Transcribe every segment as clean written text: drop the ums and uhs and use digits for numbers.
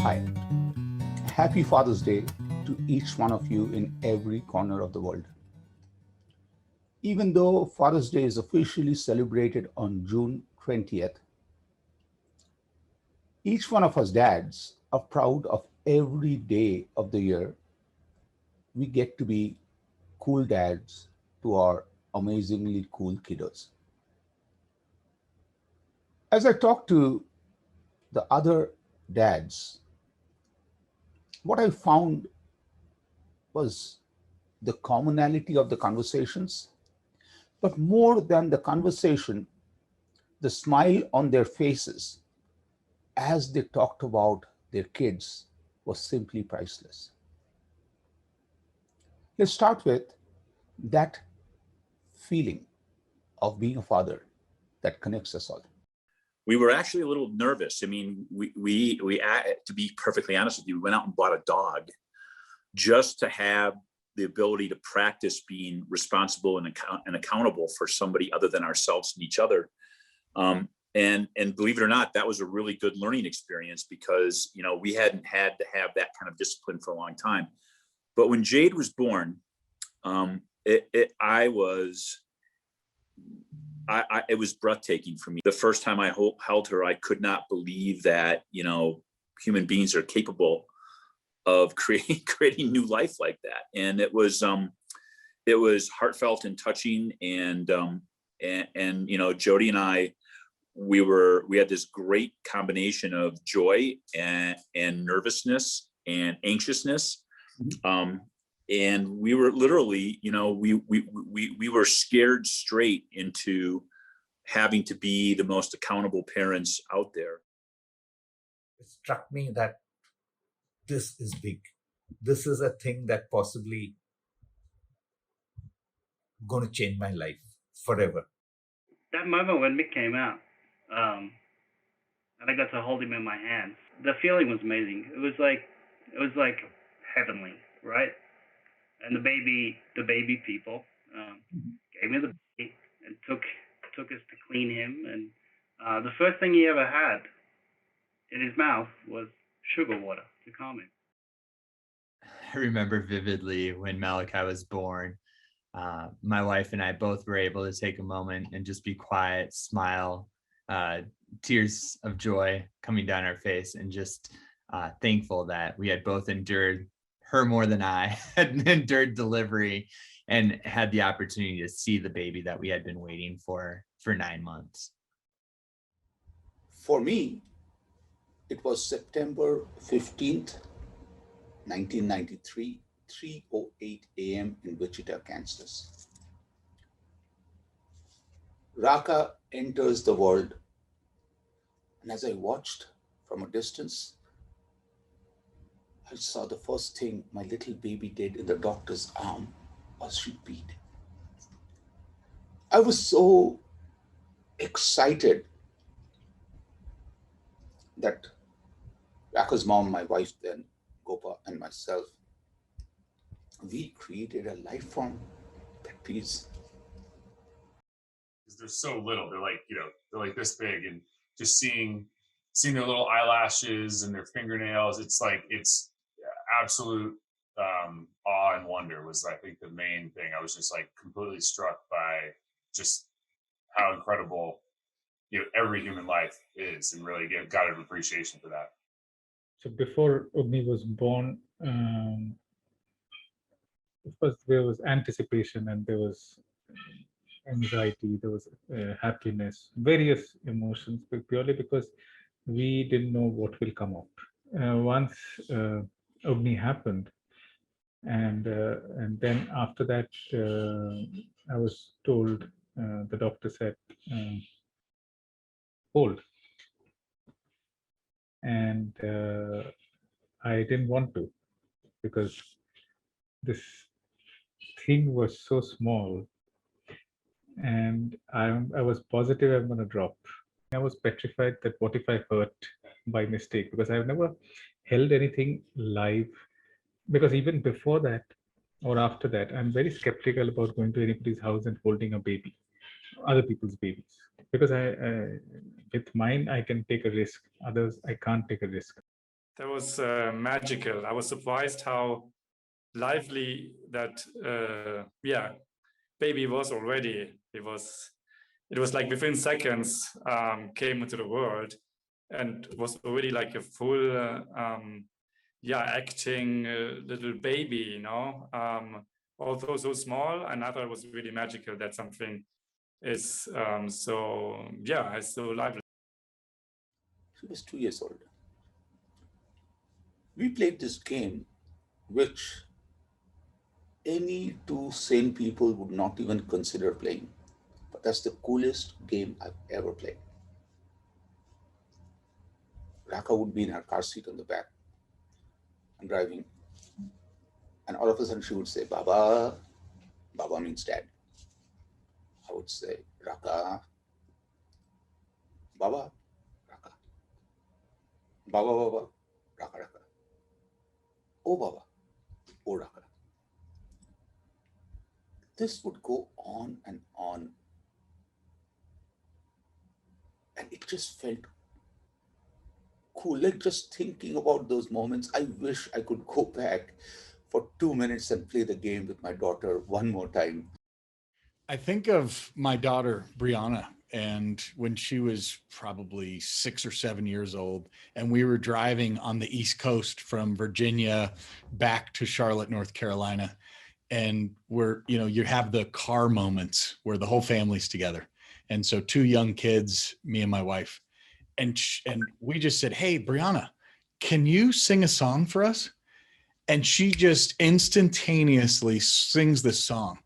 Hi, happy Father's Day to each one of you in every corner of the world. Even though Father's Day is officially celebrated on June 20th, each one of us dads are proud of every day of the year we get to be cool dads to our amazingly cool kiddos. As I talk to the other dads, what I found was the commonality of the conversations, but more than the conversation, the smile on their faces as they talked about their kids was simply priceless. Let's start with that feeling of being a father that connects us all. We were actually a little nervous. I mean, we to be perfectly honest with you, we went out and bought a dog just to have the ability to practice being responsible and accountable for somebody other than ourselves and each other. And believe it or not, that was a really good learning experience because, you know, we hadn't had to have that kind of discipline for a long time. But when Jade was born, it was breathtaking for me. The first time I held her, I could not believe that, you know, human beings are capable of creating new life like that. And it was heartfelt and touching. And you know, Jody and I, we had this great combination of joy and nervousness and anxiousness. And we were literally, you know, we were scared straight into having to be the most accountable parents out there. It struck me that this is big. This is a thing that possibly going to change my life forever. That moment when Mick came out, and I got to hold him in my hands, the feeling was amazing. It was like heavenly, right? And the baby people gave me the baby and took us to clean him. And the first thing he ever had in his mouth was sugar water to calm him. I remember vividly when Malachi was born. My wife and I both were able to take a moment and just be quiet, smile, tears of joy coming down our face, and just thankful that we had both endured, her more than I had endured delivery, and had the opportunity to see the baby that we had been waiting for 9 months. For me, it was September 15th, 1993, 3:08 a.m. in Wichita, Kansas. Raka enters the world, and as I watched from a distance, I saw the first thing my little baby did in the doctor's arm was she peed. I was so excited that Raka's mom, my wife then, Gopa, and myself, we created a life form that pees. They're so little. They're like, you know, they're like this big, and just seeing their little eyelashes and their fingernails, it's absolute awe and wonder was, I think, the main thing. I was just like completely struck by just how incredible, you know, every human life is, and really got an appreciation for that. So before Ogni was born, of course, there was anticipation and there was anxiety, there was happiness, various emotions, but purely because we didn't know what will come out. Once Ogni happened, and then after that, I was told, the doctor said, hold. And I didn't want to, because this thing was so small, and I was positive I'm going to drop. I was petrified that what if I hurt by mistake, because I've never held anything live, because even before that or after that, I'm very skeptical about going to anybody's house and holding a baby, other people's babies, because I with mine I can take a risk, others I can't take a risk. That was magical. I was surprised how lively that baby was already. It was like within seconds came into the world and was already like a full acting little baby, you know. Although so small, and I thought it was really magical that something is it's so lively. She was 2 years old. We played this game, which any two sane people would not even consider playing. But that's the coolest game I've ever played. Raka would be in her car seat on the back and driving. And all of a sudden she would say, Baba. Baba means dad. I would say, Raka. Baba. Raka. Baba, Baba. Raka, Raka. Oh, Baba. Oh, Raka. This would go on and on. And it just felt cool. Like just thinking about those moments, I wish I could go back for 2 minutes and play the game with my daughter one more time. I think of my daughter, Brianna, and when she was probably 6 or 7 years old, and we were driving on the East Coast from Virginia back to Charlotte, North Carolina. And you have the car moments where the whole family's together. And so 2 young kids, me and my wife, and we just said, hey, Brianna, can you sing a song for us? And she just instantaneously sings this song.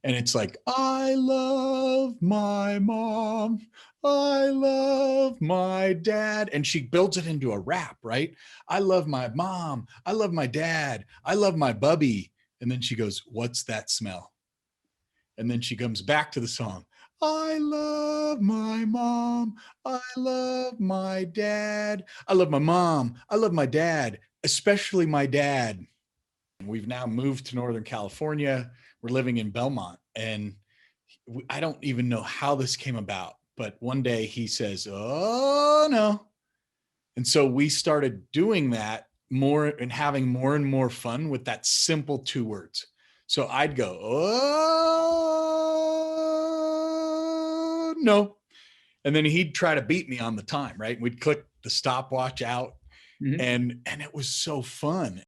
And it's like, I love my mom. I love my dad. And she builds it into a rap, right? I love my mom. I love my dad. I love my bubby. And then she goes, what's that smell? And then she comes back to the song. I love my mom. I love my dad. I love my mom. I love my dad, especially my dad. We've now moved to Northern California. We're living in Belmont. And I don't even know how this came about. But one day he says, oh, no. And so we started doing that more and having more and more fun with that simple 2 words. So I'd go, oh, no. And then he'd try to beat me on the time, right? We'd click the stopwatch out. Mm-hmm. And it was so fun.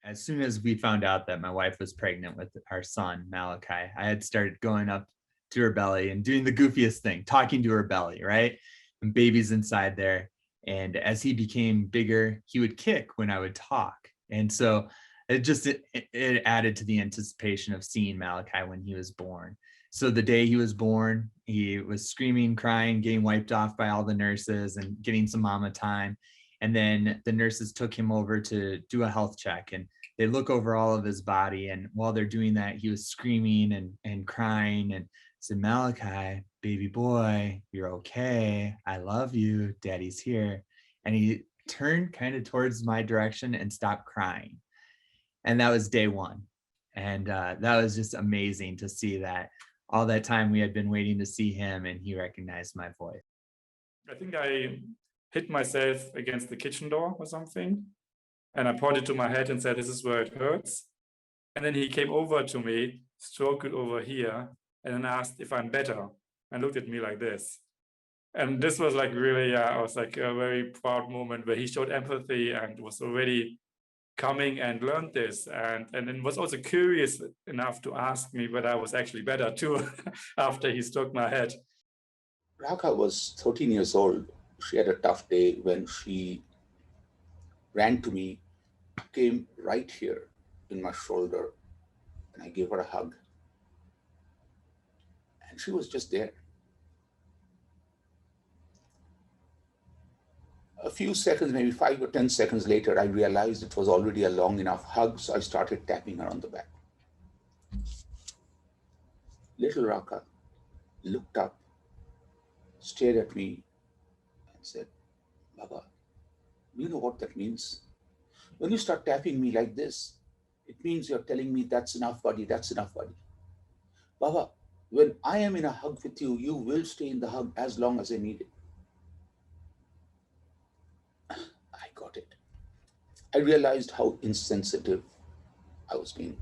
As soon as we found out that my wife was pregnant with our son, Malachi, I had started going up to her belly and doing the goofiest thing, talking to her belly, right? And baby's inside there. And as he became bigger, he would kick when I would talk. And so it added to the anticipation of seeing Malachi when he was born. So the day he was born, he was screaming, crying, getting wiped off by all the nurses and getting some mama time. And then the nurses took him over to do a health check, and they look over all of his body. And while they're doing that, he was screaming and crying and said, Malachi, baby boy, you're okay. I love you. Daddy's here. And he turned kind of towards my direction and stopped crying. And that was day 1. And that was just amazing to see that all that time we had been waiting to see him, and he recognized my voice. I think I hit myself against the kitchen door or something. And I pointed to my head and said, this is where it hurts. And then he came over to me, stroked it over here, and then asked if I'm better, and looked at me like this. And this was like really, I was like a very proud moment where he showed empathy and was already coming and learned this. And then was also curious enough to ask me whether I was actually better too, after he stroked my head. Raka was 13 years old. She had a tough day when she ran to me, came right here in my shoulder, and I gave her a hug. And she was just there. A few seconds, maybe 5 or 10 seconds later, I realized it was already a long enough hug, so I started tapping her on the back. Little Raka looked up, stared at me, and said, Baba, do you know what that means? When you start tapping me like this, it means you're telling me that's enough, buddy, that's enough, buddy. Baba, when I am in a hug with you, you will stay in the hug as long as I need it. I got it. I realized how insensitive I was being.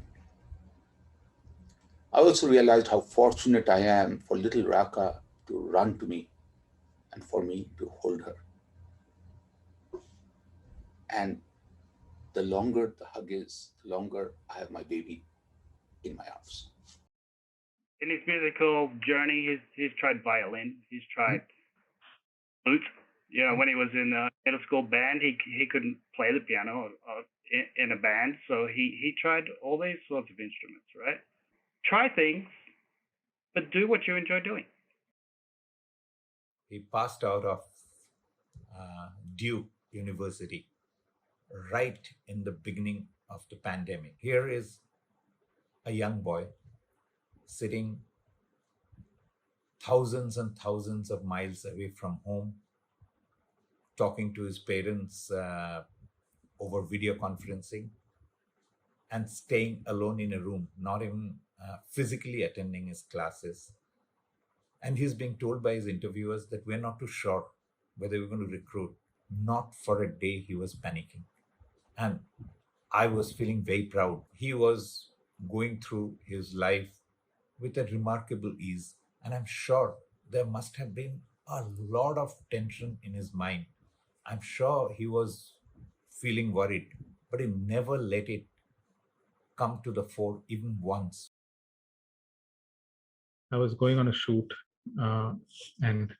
I also realized how fortunate I am for little Raka to run to me and for me to hold her. And the longer the hug is, the longer I have my baby in my arms. In his musical journey, he's tried violin, he's tried flute. You know, when he was in middle school band, he couldn't play the piano in a band, so he tried all these sorts of instruments, right? Try things, but do what you enjoy doing. He passed out of Duke University right in the beginning of the pandemic. Here is a young boy sitting thousands and thousands of miles away from home, talking to his parents over video conferencing, and staying alone in a room, not even physically attending his classes. And he's being told by his interviewers that we're not too sure whether we're going to recruit. Not for a day he was panicking. And I was feeling very proud. He was going through his life with a remarkable ease. And I'm sure there must have been a lot of tension in his mind. I'm sure he was feeling worried, but he never let it come to the fore even once. I was going on a shoot, and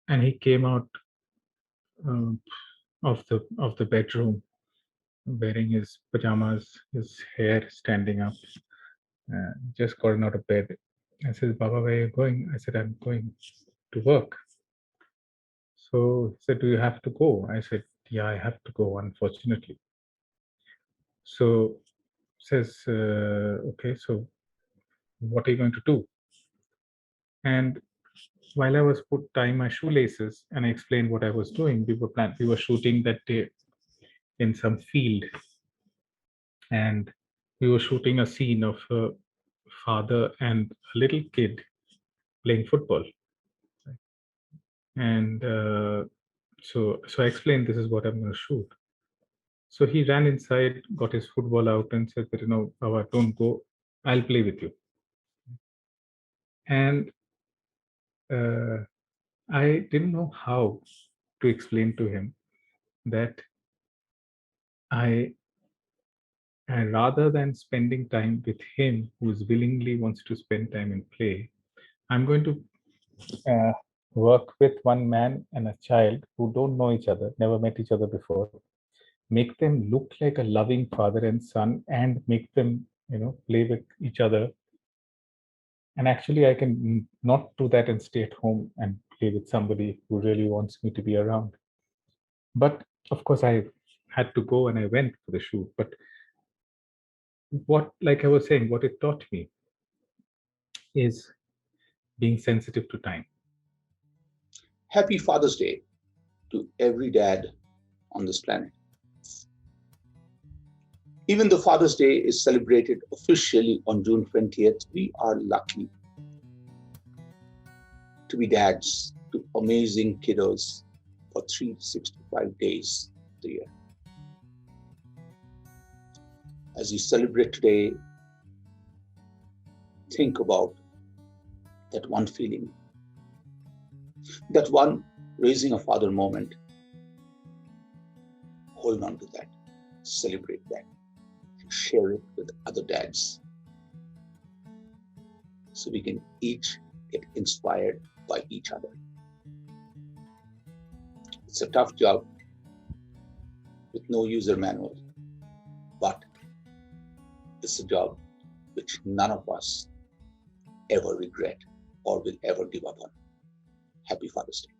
he came out of the bedroom wearing his pajamas, his hair standing up, just gotten out of bed. I said, "Baba, where are you going?" I said, "I'm going to work." So he said, "Do you have to go?" I said, "Yeah, I have to go, unfortunately." So says, "Okay, so what are you going to do?" And while I was tying my shoelaces and I explained what I was doing, we were shooting that day in some field, and we were shooting a scene of a father and a little kid playing football. And so I explained, this is what I'm going to shoot. So he ran inside, got his football out, and said that, Baba, don't go, I'll play with you. And I didn't know how to explain to him that and rather than spending time with him, who willingly wants to spend time and play, I'm going to work with one man and a child who don't know each other, never met each other before, make them look like a loving father and son, and make them, play with each other. And actually, I can not do that and stay at home and play with somebody who really wants me to be around. But of course, I had to go and I went for the shoot. But like I was saying, what it taught me is being sensitive to time. Happy Father's Day to every dad on this planet. Even though Father's Day is celebrated officially on June 20th, we are lucky to be dads to amazing kiddos for 365 days of the year. As you celebrate today, think about that one feeling, that one raising a father moment. Hold on to that, celebrate that, and share it with other dads so we can each get inspired by each other. It's a tough job with no user manual, but it's a job which none of us ever regret or will ever give up on. Happy Father's Day.